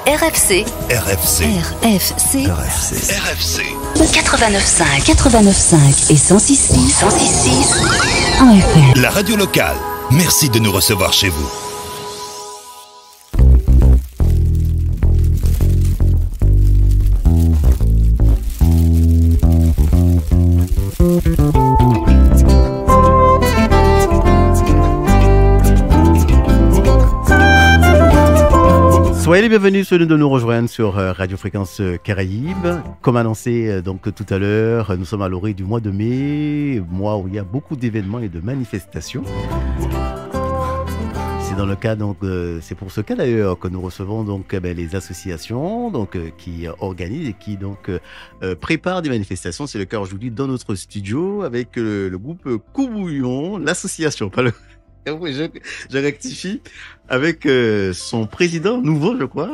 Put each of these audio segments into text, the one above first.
RFC. RFC. RFC. RFC. RFC. 89.5 et 106.6 en FM. La radio locale. Merci de nous recevoir chez vous. Soyez les bienvenus ceux de nous rejoindre sur Radio Fréquence Caraïbes. Comme annoncé donc tout à l'heure, nous sommes à l'orée du mois de mai, mois où il y a beaucoup d'événements et de manifestations. C'est dans le cas donc c'est pour ce cas d'ailleurs que nous recevons donc les associations donc qui organisent et qui donc préparent des manifestations. C'est le cas aujourd'hui dans notre studio avec le groupe Coubouillon, l'association, pas le je rectifie, avec son président nouveau, je crois,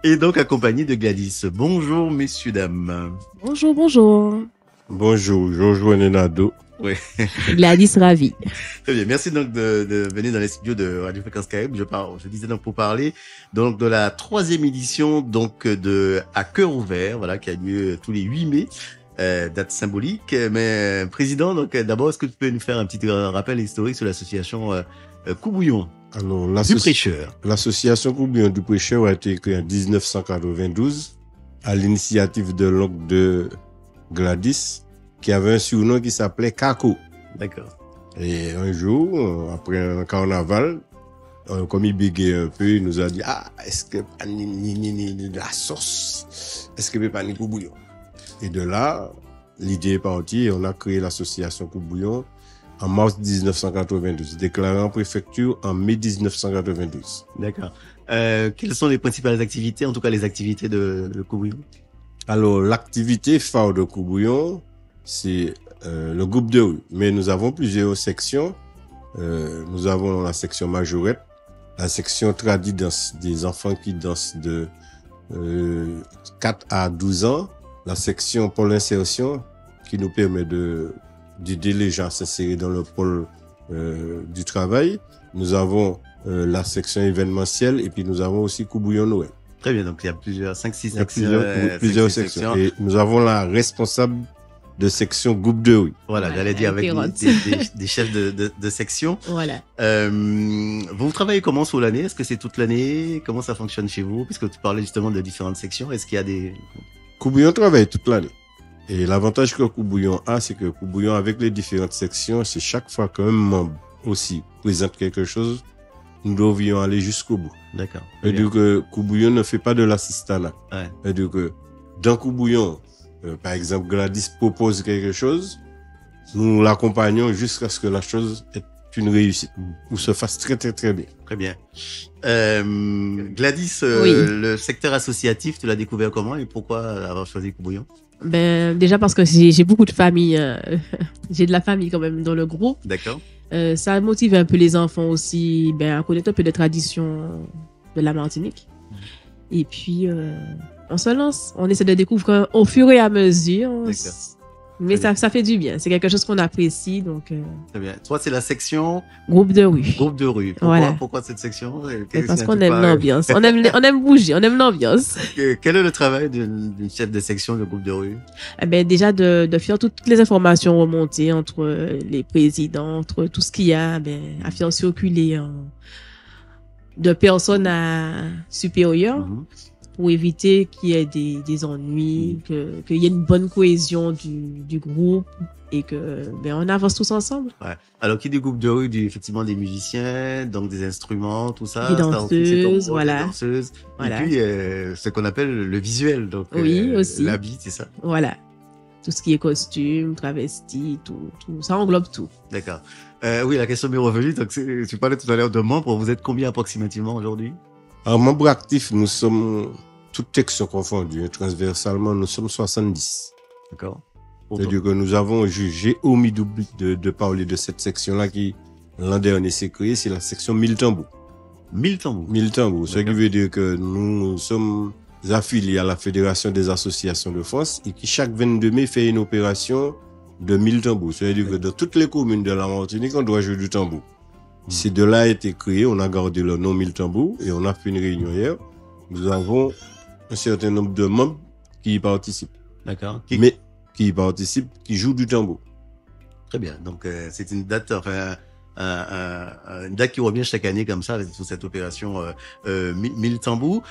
et donc accompagné de Gladys. Bonjour, messieurs, dames. Bonjour, bonjour. Bonjour, Jojo Nenado. Oui. Gladys Ravi. Très bien, merci donc de venir dans les studios de Radio Fréquence Caraïbes. Je disais donc pour parler donc de la 3e édition donc de À Cœur Ouvert, voilà, qui a lieu tous les 8 mai. Date symbolique, mais président, donc d'abord, est-ce que tu peux nous faire un petit rappel historique sur l'association Coubouillon du Prêcheur? L'association Coubouillon du Prêcheur a été créée en 1992 à l'initiative de l'oncle de Gladys, qui avait un surnom qui s'appelait Kako. D'accord. Et un jour, après un carnaval, comme il bégayait un peu, il nous a dit est-ce que pas ni la sauce, est-ce que pas ni Coubouillon? Et de là, l'idée est partie et on a créé l'association Coubouillon en mars 1992, déclarée en préfecture en mai 1992. D'accord. Quelles sont les principales activités, en tout cas les activités de Coubouillon? Alors, l'activité phare de Coubouillon, c'est le groupe de rue. Mais nous avons plusieurs sections. Nous avons la section majorette, la section tradie danse, des enfants qui dansent de 4 à 12 ans. La section pôle insertion qui nous permet d'aider les gens à s'insérer dans le pôle du travail. Nous avons la section événementielle et puis nous avons aussi Coubouillon Noël. Très bien, donc il y a plusieurs 5-6 sections. Plusieurs sections. Et nous avons la responsable de section groupe de rue. Voilà, j'allais dire avec des chefs de section. Voilà. Vous travaillez comment sur l'année? Est-ce que c'est toute l'année? Comment ça fonctionne chez vous? Puisque tu parlais justement de différentes sections. Est-ce qu'il y a des... Coubouillon travaille toute l'année. Et l'avantage que Coubouillon a, c'est que Coubouillon, avec les différentes sections, c'est chaque fois qu'un membre aussi présente quelque chose, nous devions aller jusqu'au bout. D'accord. C'est-à-dire que Coubouillon ne fait pas de l'assistanat. Ouais. C'est-à-dire que dans Coubouillon, par exemple, Gladys propose quelque chose, nous l'accompagnons jusqu'à ce que la chose ait une réussite ou se fasse très très très bien. Très bien. Gladys, Oui. Le secteur associatif, tu l'as découvert comment et pourquoi avoir choisi Coubouillon? Déjà parce que j'ai beaucoup de famille, j'ai de la famille quand même dans le groupe. D'accord. Ça motive un peu les enfants aussi à connaître un peu des traditions de la Martinique. Et puis, on se lance, on essaie de découvrir au fur et à mesure. D'accord. Mais ça fait du bien, c'est quelque chose qu'on apprécie. Donc, Très bien. Toi, c'est la section groupe de rue. groupe de rue. Pourquoi cette section? Parce qu'on aime l'ambiance. On aime bouger, on aime l'ambiance. Quel est le travail d'une chef de section de groupe de rue? Déjà de faire toutes les informations remontées entre les présidents, entre tout ce qu'il y a, à faire circuler de personnes à supérieures. Pour éviter qu'il y ait des ennuis, qu'il y ait une bonne cohésion du groupe et que on avance tous ensemble. Ouais. Alors qui dit groupe de rue dit effectivement des musiciens, donc des instruments, tout ça. Des danseuses, voilà. Des danseuses. Voilà. Et puis ce qu'on appelle le visuel, donc oui, aussi. l'habit, c'est ça. Voilà. Tout ce qui est costume, travesti, tout ça englobe tout. D'accord. Oui, la question m'est revenue. Donc tu parlais tout à l'heure de membres. Vous êtes combien approximativement aujourd'hui? Alors, membres actifs, nous sommes, toutes sections confondues, transversalement, nous sommes 70. D'accord. C'est-à-dire que nous avons jugé omis de parler de cette section-là qui, l'an dernier, s'est créée, c'est la section 1000 tambours. 1000 tambours. 1000 tambours. Ce qui veut dire que nous sommes affiliés à la Fédération des associations de France et qui, chaque 22 mai, fait une opération de 1000 tambours. C'est-à-dire que dans toutes les communes de la Martinique, on doit jouer du tambour. Ces deux-là a été créé, on a gardé le nom 1000 tambours et on a fait une réunion hier. nous avons un certain nombre de membres qui y participent. D'accord. Mais qui y participent, qui jouent du tambour. Très bien. Donc, c'est une date, enfin, une date qui revient chaque année comme ça, sous cette opération 1000 tambours.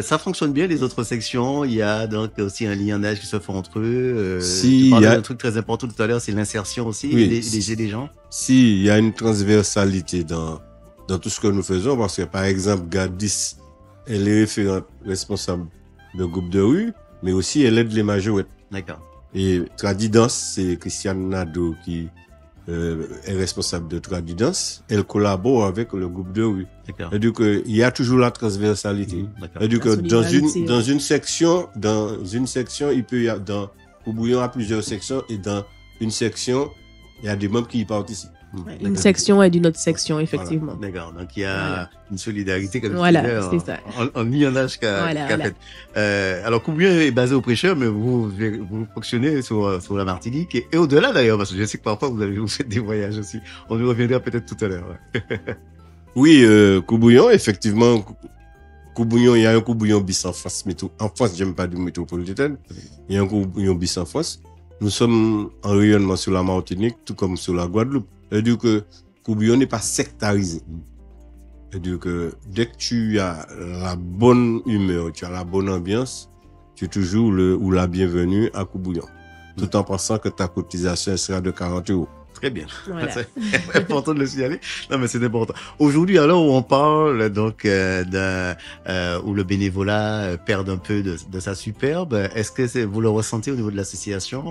Ça fonctionne bien, les autres sections. Il y a donc aussi un lien d'âge qui se fait entre eux. Si, tu parlais il y a- d'un truc très important tout à l'heure, c'est l'insertion aussi, Oui. aider les gens. Si, il y a une transversalité dans tout ce que nous faisons, parce que par exemple, Gardis, elle est référente responsable de groupe de rue, mais aussi elle aide les majorettes. D'accord. Et Tradidance, c'est Christiane Nadeau qui est responsable de Tradidance. Elle collabore avec le groupe de rue. D'accord. C'est-à-dire qu'il y a toujours la transversalité. D'accord. C'est-à-dire que La dans solidarité, une section, il peut y avoir, dans Coubouillon à plusieurs sections, et dans une section, il y a des membres qui y participent. Ouais, une D'accord. section et d'une autre section, effectivement. D'accord. Donc, il y a Voilà. une solidarité, comme Voilà, tu disais, c'est ça. en lien d'âge Voilà, voilà. fait. Alors, Coubouillon est basé au Prêcheur, mais vous fonctionnez sur la Martinique et au-delà d'ailleurs, parce que je sais que parfois vous faites des voyages aussi. On y reviendra peut-être tout à l'heure. Ouais. Oui, Coubouillon, effectivement, Coubouillon, il y a un Coubouillon bis en France, en France, j'aime pas du métropolitaine. Il y a un Coubouillon bis en France. Nous sommes en rayonnement sur la Martinique, tout comme sur la Guadeloupe. C'est-à-dire que Coubouillon n'est pas sectarisé. C'est-à-dire que dès que tu as la bonne humeur, tu as la bonne ambiance, tu es toujours le ou la bienvenue à Coubouillon. Tout en pensant que ta cotisation sera de 40 €. Très bien. Voilà. C'est important de le signaler. Non, mais c'est important. Aujourd'hui, alors, où on parle donc où le bénévolat perd un peu de sa superbe, est-ce que vous le ressentez au niveau de l'association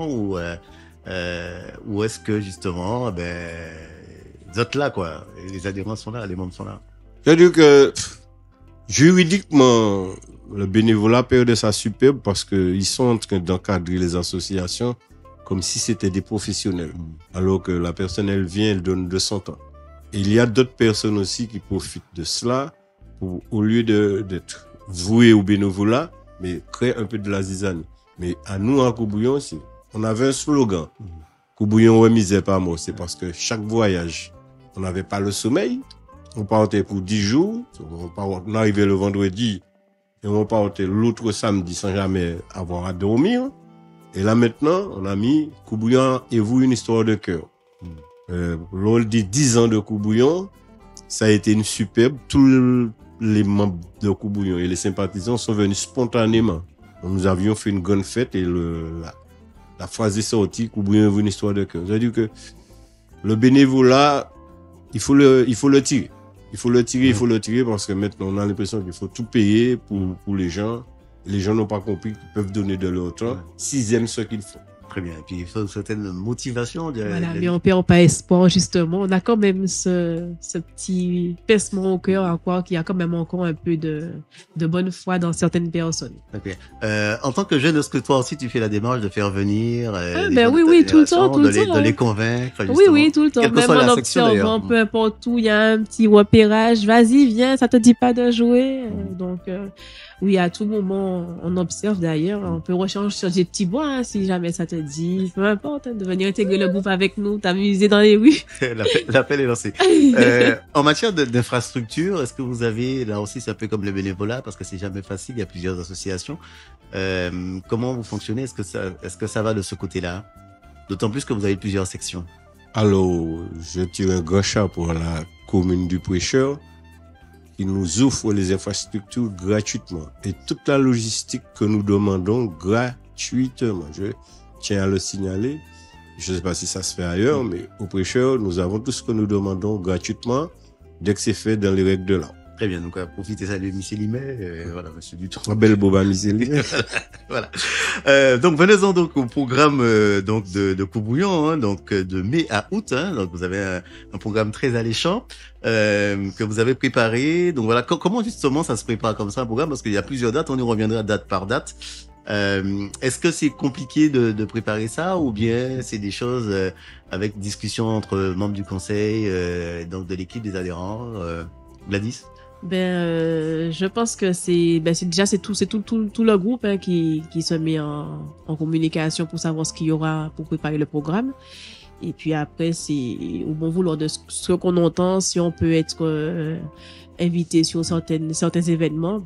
ou est-ce que justement, vous êtes là, quoi, et les adhérents sont là, les membres sont là. C'est-à-dire que juridiquement, le bénévolat perd de sa superbe parce qu'ils sont en train d'encadrer les associations comme si c'était des professionnels. Alors que la personne, elle vient, elle donne de son temps. Et il y a d'autres personnes aussi qui profitent de cela pour, au lieu d'être voués au bénévolat, mais créer un peu de la zizanie. Mais à nous, en Coubouillon, on avait un slogan. Coubouillon, ouais, misère pas mort. C'est parce que chaque voyage, on n'avait pas le sommeil. On partait pour 10 jours. On arrivait le vendredi et on partait l'autre samedi sans jamais avoir à dormir. Et là maintenant, on a mis Coubouillon et vous une histoire de cœur. Lors des 10 ans de Coubouillon, ça a été une superbe. Tous les membres de Coubouillon et les sympathisants sont venus spontanément. Nous avions fait une grande fête et la phrase est sortie, Coubouillon et vous une histoire de cœur. C'est-à-dire que le bénévolat, il faut le tirer. Il faut le tirer parce que maintenant on a l'impression qu'il faut tout payer pour les gens. Les gens n'ont pas compris qu'ils peuvent donner de leur temps s'ils aiment ce qu'ils font. Très bien. Et puis, il faut une certaine motivation. Voilà, mais on perd pas espoir, justement. On a quand même ce petit pincement au cœur à croire qu'il y a quand même encore un peu de bonne foi dans certaines personnes. Ok. En tant que jeune, est-ce que toi aussi tu fais la démarche de faire venir oui, tout le temps, de les convaincre, justement. Oui, tout le temps. Quelle que Même soit la en section, observant, d'ailleurs. peu importe où, il y a un petit repérage. Vas-y, viens, ça te dit pas de jouer. Donc, oui, à tout moment, on observe d'ailleurs. On peut rechanger sur des petits bois, hein, si jamais ça te dit. Peu importe, hein, de venir intégrer le groupe avec nous, t'amuser dans les rues. L'appel est lancé. En matière d'infrastructure, est-ce que vous avez, là aussi c'est un peu comme le bénévolat, parce que c'est jamais facile, il y a plusieurs associations. Comment vous fonctionnez? Est-ce que ça va de ce côté-là? D'autant plus que vous avez plusieurs sections. Alors, je tire un grand chapeau à la commune du Prêcheur qui nous offre les infrastructures gratuitement et toute la logistique que nous demandons gratuitement. Je tiens à le signaler. Je ne sais pas si ça se fait ailleurs, mais au Prêcheur, nous avons tout ce que nous demandons gratuitement dès que c'est fait dans les règles de l'art. Très bien, donc profitez ça de Michel Limet, voilà, monsieur Dutron. Un bel boba, Michel. Voilà. Donc venez-en donc au programme donc de Coubouillon, hein, donc de mai à août. Hein, donc vous avez un programme très alléchant que vous avez préparé. Donc voilà, comment justement ça se prépare comme ça un programme, parce qu'il y a plusieurs dates, on y reviendra date par date. Est-ce que c'est compliqué de préparer ça, ou bien c'est des choses avec discussion entre membres du conseil, donc de l'équipe des adhérents, Gladys? Je pense que c'est tout le groupe, hein, qui se met en communication pour savoir ce qu'il y aura pour préparer le programme. Et puis après, c'est au bon vouloir de ce qu'on entend. Si on peut être invité sur certains événements,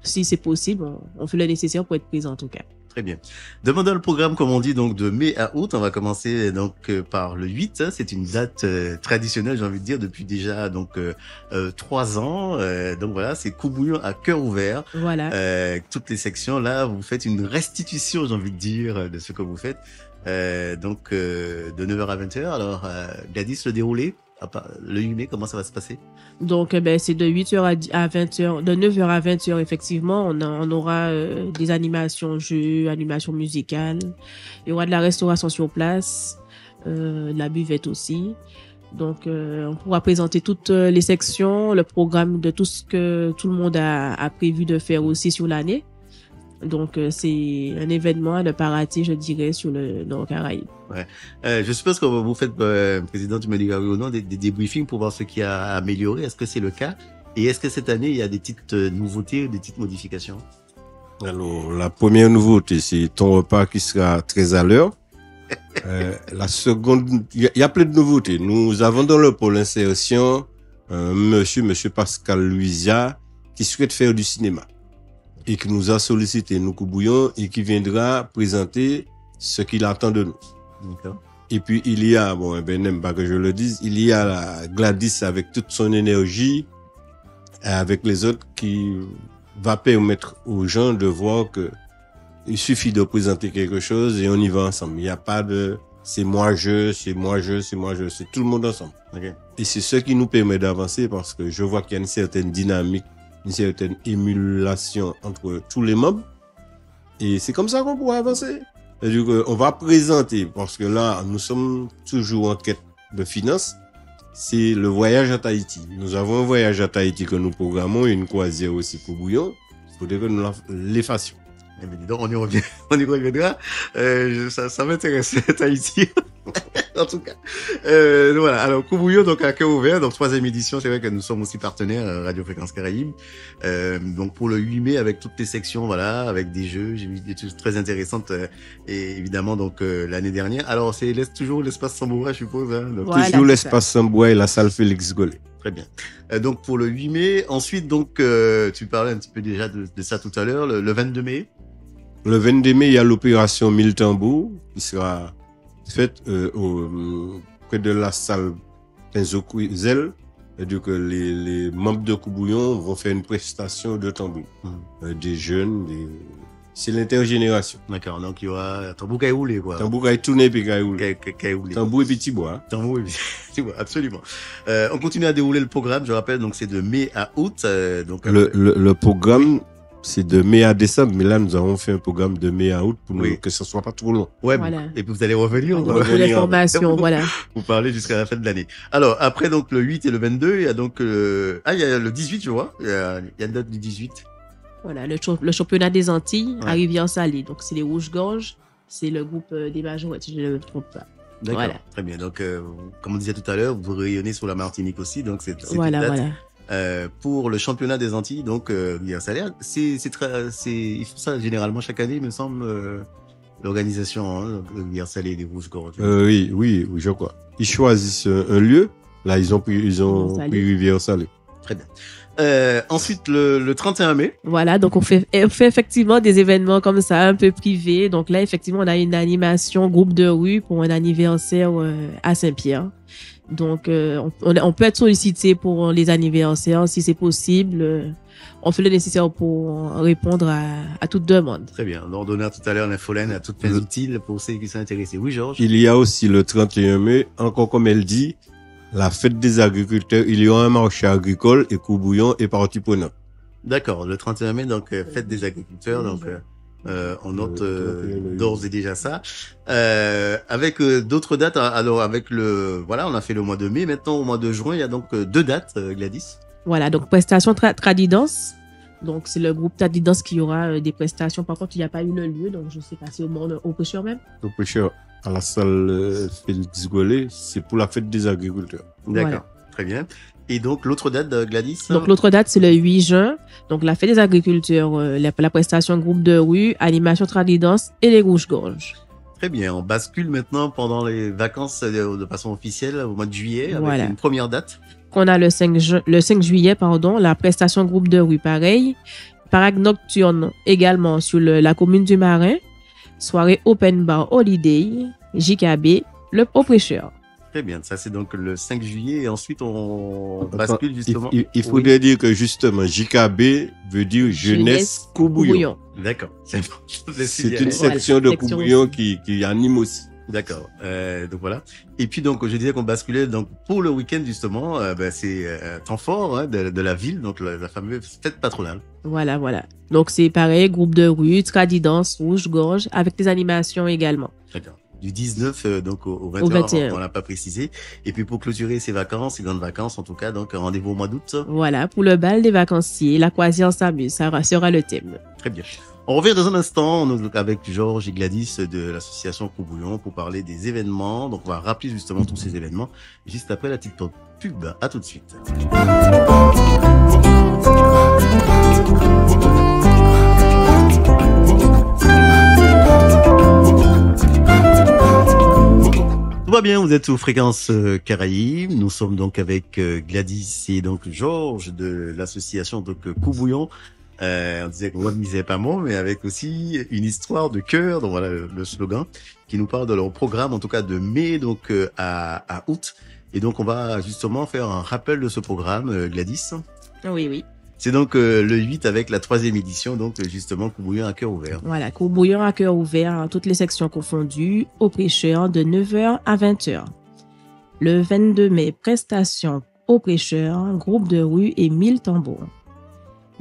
si c'est possible, on fait le nécessaire pour être présent en tout cas. Très bien. Demandons le programme, comme on dit, donc de mai à août. On va commencer donc par le 8. Hein. C'est une date traditionnelle, j'ai envie de dire, depuis déjà donc 3 ans. Donc voilà, c'est Coubouillon à cœur ouvert. Voilà. Toutes les sections, là, vous faites une restitution, j'ai envie de dire, de ce que vous faites. Donc de 9h à 20h. Alors, Gladys, le déroulé, le 8 mai, comment ça va se passer? Donc, c'est de 8h à 20h, de 9h à 20h, effectivement, on aura des animations jeux, animations musicales. Il y aura de la restauration sur place, de la buvette aussi. Donc, on pourra présenter toutes les sections, le programme de tout ce que tout le monde a prévu de faire aussi sur l'année. Donc, c'est un événement à ne pas rater, je dirais, sur le Nord-Caraïbe. Ouais. Je suppose que vous faites, président, tu me diras oui ou non, des débriefings pour voir ce qui a amélioré. Est-ce que c'est le cas? Et est-ce que cette année, il y a des petites nouveautés, des petites modifications? Alors, la première nouveauté, c'est ton repas qui sera très à l'heure. La seconde, il y a plein de nouveautés. Nous avons dans le pôle insertion monsieur Pascal Louisa, qui souhaite faire du cinéma et qui nous a sollicité, nous Coubouillon, et qui viendra présenter ce qu'il attend de nous. D'accord. Et puis il y a, n'aime pas que je le dise, il y a la Gladys avec toute son énergie, avec les autres, qui va permettre aux gens de voir que il suffit de présenter quelque chose et on y va ensemble. Il n'y a pas de c'est moi je, c'est tout le monde ensemble. Okay. Et c'est ce qui nous permet d'avancer parce que je vois qu'il y a une certaine dynamique, une certaine émulation entre tous les membres. Et c'est comme ça qu'on pourra avancer. Et du coup, on va présenter, parce que là, nous sommes toujours en quête de finances, c'est le voyage à Tahiti. Nous avons un voyage à Tahiti que nous programmons et une croisière aussi pour Bouillon. Il faudrait que nous les fassions. Eh bien, dis donc, on y revient, on y reviendra. Ça m'intéresse, Tahiti. En tout cas. Voilà. Alors, Coubouillon, donc, à cœur ouvert. Donc, 3e édition. C'est vrai que nous sommes aussi partenaires, Radio Fréquence Caraïbe. Donc, pour le 8 mai, avec toutes les sections, voilà, avec des jeux. J'ai vu des choses très intéressantes, et évidemment, donc, l'année dernière. Alors, c'est toujours l'espace Samboua, je suppose, hein. Donc, Voilà, toujours l'espace Samboua et la salle Félix Gollet. Très bien. Donc, pour le 8 mai. Ensuite, donc, tu parlais un petit peu déjà de ça tout à l'heure. Le 22 mai. Le 22 mai, il y a l'opération Mille Tambours qui sera faite près de la salle Pinzo-Zel. Et donc, les membres de Coubouillon vont faire une prestation de tambour. Des jeunes, c'est l'intergénération. D'accord. Donc, il y aura tambour caïoulé, quoi. Tambour caïtourné puis caïoulé. Caïoulé. Tambour et petit bois. Tambour et petit bois, absolument. On continue à dérouler le programme. Je rappelle, donc, c'est de mai à août. Donc, le programme, c'est de mai à décembre, mais là, nous avons fait un programme de mai à août pour que ce soit pas trop long. Ouais, voilà. Et puis vous allez revenir. Pour l'information, voilà. Vous parlez jusqu'à la fin de l'année. Alors, après, donc, le 8 et le 22, il y a donc, il y a le 18, je vois. Il y a une date du 18. Voilà, le championnat des Antilles à Rivière-Salée. Donc, c'est les Rouges-Gorges. C'est le groupe des Majorettes, si je ne me trompe pas. D'accord. Voilà. Très bien. Donc, comme on disait tout à l'heure, vous rayonnez sur la Martinique aussi. Donc, c'est voilà, une date. Voilà. Pour le championnat des Antilles, donc Rivière-Salée, ils font ça généralement chaque année, il me semble, l'organisation, Rivière-Salée des Rouges-Gorges. Oui, je crois. Ils choisissent un lieu. Là, ils ont pris Rivière-Salée. Très bien. Ensuite, le 31 mai. Voilà, donc on fait effectivement des événements comme ça, un peu privés. Donc là, effectivement, on a une animation groupe de rue pour un anniversaire à Saint-Pierre. Donc, on peut être sollicité pour les anniversaires si c'est possible. On fait le nécessaire pour répondre à toute demande. Très bien. On donnera tout à l'heure l'infolène à toutes les utiles pour ceux qui sont intéressés. Oui, Georges. Il y a aussi le 31 mai, encore comme elle dit, la fête des agriculteurs. Il y aura un marché agricole et Coubouillon est partie prenante. D'accord. Le 31 mai, donc, fête des agriculteurs. Donc, on note d'ores et déjà ça. Avec d'autres dates, alors avec on a fait le mois de mai. Maintenant, au mois de juin, il y a donc 2 dates, Gladys. Voilà, donc prestation Tradidance. Donc, c'est le groupe Tradidance qui aura des prestations. Par contre, il n'y a pas eu le lieu, donc je ne sais pas si au pêcheur même. Au pêcheur, à la salle Félix Gollet, c'est pour la fête des agriculteurs. D'accord, voilà. Très bien. Et donc, l'autre date, Gladys? Donc, l'autre date, c'est le 8 juin. Donc, la fête des agriculteurs, la prestation groupe de rue, animation Tradidance et les Rouges-Gorges. Très bien. On bascule maintenant pendant les vacances de façon officielle au mois de juillet avec une première date. Qu'on a le 5 juillet, la prestation groupe de rue, pareil. parade nocturne également sur la commune du Marin. Soirée open bar holiday, JKB, le prêcheur. Très bien, ça c'est donc le 5 juillet et ensuite on bascule justement. Il faudrait dire que justement JKB veut dire Jeunesse Coubouillon. D'accord. C'est une section de Coubouillon qui anime aussi. D'accord. Donc voilà. Et puis donc je disais qu'on basculait donc pour le week-end justement, c'est temps fort hein, de la ville, donc la fameuse fête patronale. Voilà. Donc c'est pareil, groupe de rue, tradidance, rouge-gorge, avec des animations également. D'accord. Du 19 donc au 21, on l'a pas précisé. Et puis pour clôturer ces vacances, ces grandes vacances en tout cas, donc rendez-vous au mois d'août. Voilà, pour le bal des vacanciers, la croisière s'amuse, ça sera le thème. Très bien. On revient dans un instant avec Georges et Gladys de l'association Coubouillon pour parler des événements. Donc on va rappeler justement tous ces événements juste après la petite pub. À tout de suite. Tout va bien, vous êtes sous Fréquence Caraïbes. Nous sommes donc avec Gladys et donc Georges de l'association donc Coubouillon. On disait qu'on ne misait pas mot, mais avec aussi une histoire de cœur, donc voilà le slogan, qui nous parle de leur programme, en tout cas de mai donc à août. Et donc on va justement faire un rappel de ce programme, Gladys. Oui. C'est donc le 8 avec la 3e édition, donc justement Coubouillon à cœur ouvert. Voilà, Coubouillon à cœur ouvert, toutes les sections confondues, au prêcheur de 9h à 20h. Le 22 mai, prestation au prêcheur, groupe de rue et 1000 tambours.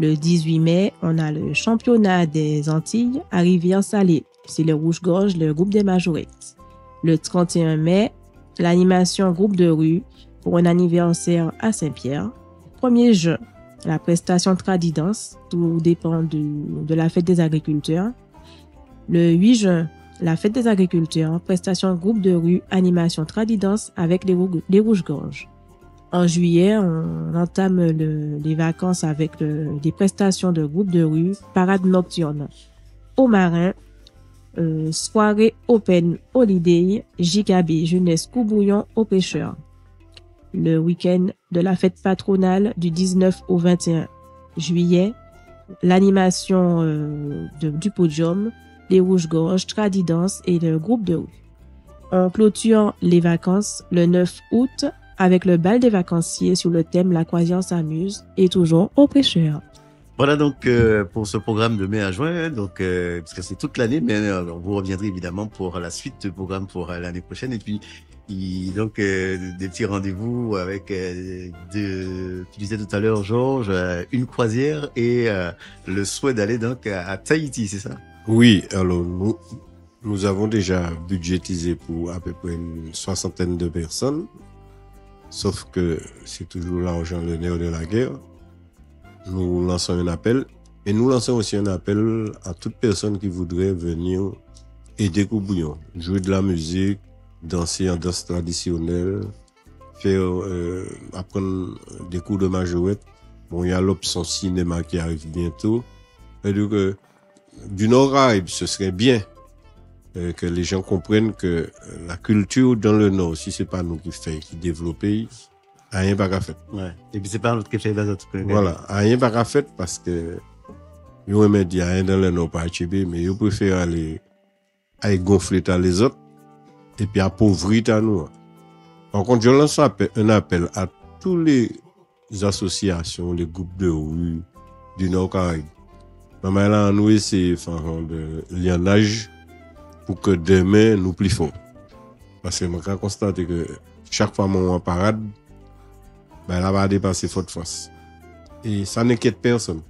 Le 18 mai, on a le championnat des Antilles à Rivière-Salée. C'est le rouge-gorge, le groupe des majorettes. Le 31 mai, l'animation groupe de rue pour un anniversaire à Saint-Pierre. 1er juin, la prestation tradidance, tout dépend de la fête des agriculteurs. Le 8 juin, la fête des agriculteurs, prestation groupe de rue, animation tradidance avec les rouges-gorges. En juillet, on entame les vacances avec des prestations de groupe de rue, parade nocturne au Marin, soirée open holiday, JKB, Jeunesse Coubouillon au pêcheur. Le week-end de la fête patronale du 19 au 21 juillet, l'animation du podium, les rouges-gorges, tradidance et le groupe de rue. On clôture les vacances le 9 août avec le bal des vacanciers sur le thème La croisière s'amuse et toujours au pêcheur. Voilà donc pour ce programme de mai à juin, donc parce que c'est toute l'année, mais vous reviendrez évidemment pour la suite du programme pour l'année prochaine et puis donc des petits rendez-vous avec tu disais tout à l'heure Georges, une croisière et le souhait d'aller donc à Tahiti, c'est ça? Oui, alors nous avons déjà budgétisé pour à peu près une 60aine de personnes. Sauf que c'est toujours l'argent le nerf de la guerre. Nous lançons un appel et nous lançons aussi un appel à toute personne qui voudrait venir aider Coubouillon, jouer de la musique, danser en danse traditionnelle, faire apprendre des cours de majorette. Bon, il y a l'option cinéma qui arrive bientôt. C'est-à-dire que du Nord-Caraïbe, ce serait bien que les gens comprennent que la culture dans le Nord, si c'est pas nous qui développons, rien pas qu'à faire. Ouais. Et puis c'est pas l'autre qui fait les autres. Voilà, rien pas qu'à faire parce que yo aime dire rien dans le Nord pas acheter, mais yo préfère aller gonfler à les autres et puis appauvrir à nous. Par contre, je lance un appel à tous les associations, les groupes de rue du Nord-Caraïbe. Maman là, nous essayer de lianage pour que demain nous plions. Parce que je constate que chaque fois qu'on est en parade, elle va dépasser faute face. Et ça n'inquiète personne.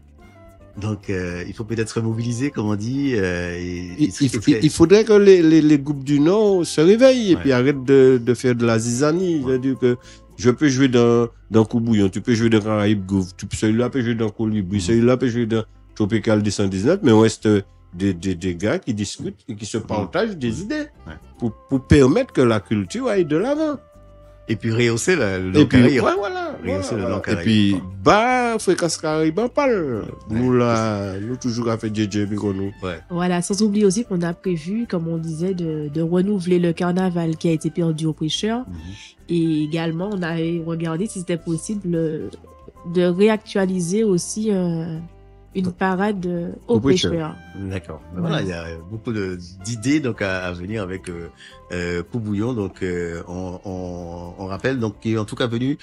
Donc, il faut peut-être se mobiliser, comme on dit. Il faudrait que les groupes du Nord se réveillent et puis arrêtent de faire de la zizanie. C'est-à-dire que je peux jouer dans Coubouillon, tu peux jouer dans Caraïbes Gouv, celui-là peut jouer dans Colibri, celui-là peut jouer dans Tropical 219, mais on reste des gars qui discutent et qui se partagent des idées pour permettre que la culture aille de l'avant. Et puis rehausser le long Caraïbe. Et puis, Fréquence Caraïbe en parle. Nous toujours à faire DJ nous. Voilà, sans oublier aussi qu'on a prévu, comme on disait, de renouveler le carnaval qui a été perdu au prêcheur. Et également, on a regardé si c'était possible de réactualiser aussi une parade Au au prêcheur. prêcheur. D'accord. Ben Ouais. voilà, il y a beaucoup d'idées donc à venir avec Coubouillon. Donc on rappelle donc qui est en tout cas venu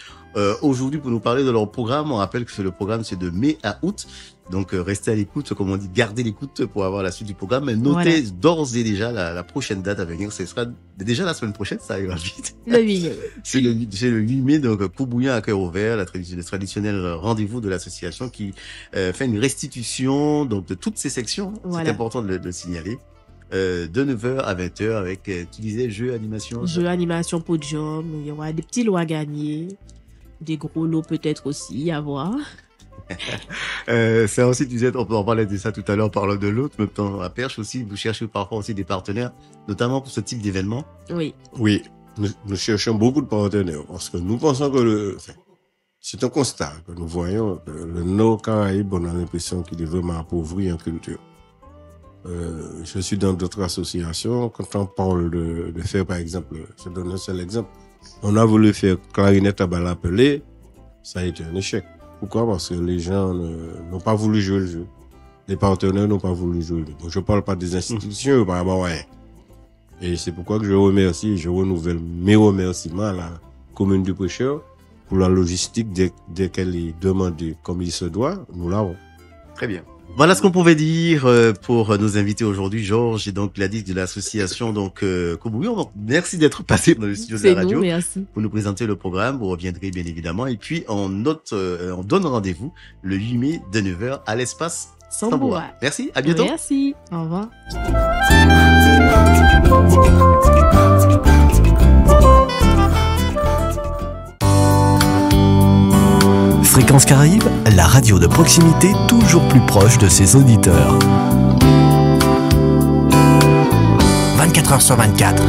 aujourd'hui pour nous parler de leur programme. On rappelle que le programme c'est de mai à août. Donc restez à l'écoute, comme on dit, gardez l'écoute pour avoir la suite du programme. Mais notez d'ores et déjà la prochaine date à venir. Ce sera déjà la semaine prochaine, ça arrivera vite. Le 8. C'est le 8 mai, donc Coubouillon à cœur ouvert, le traditionnel rendez-vous de l'association qui fait une restitution donc de toutes ces sections. Voilà. C'est important de le signaler. De 9h à 20h avec, tu disais, jeux, animation. Jeux, animation, podium. Il y aura des petits lots à gagner. Des gros lots peut-être aussi à voir. C'est aussi, tu disais, on parlait de ça tout à l'heure, parlant de l'autre, même temps à Perche aussi, vous cherchez parfois aussi des partenaires, notamment pour ce type d'événement. Oui. Oui, nous cherchons beaucoup de partenaires parce que nous pensons que c'est un constat que nous voyons. Le Nord-Caraïbe, on a l'impression qu'il est vraiment appauvri en culture. Je suis dans d'autres associations. Quand on parle de faire, par exemple, je donne un seul exemple. On a voulu faire clarinette à bal appelé, ça a été un échec. Pourquoi? Parce que les gens n'ont pas voulu jouer le jeu. Les partenaires n'ont pas voulu jouer le jeu. Donc, je parle pas des institutions, apparemment, ouais. Et c'est pourquoi que je renouvelle mes remerciements à la commune du Prêcheur pour la logistique dès qu'elle est demandée comme il se doit, nous l'avons. Très bien. Voilà ce qu'on pouvait dire pour nos invités aujourd'hui. Georges et donc la de l'association donc Coubouillon. Donc merci d'être passé dans le studio de la radio Merci. pour nous présenter le programme. Vous reviendrez bien évidemment. Et puis on donne rendez-vous le 8 mai de 9h à l'espace Samboa. Merci, à bientôt. Merci, au revoir. Fréquence Caraïbes, la radio de proximité toujours plus proche de ses auditeurs. 24h sur 24.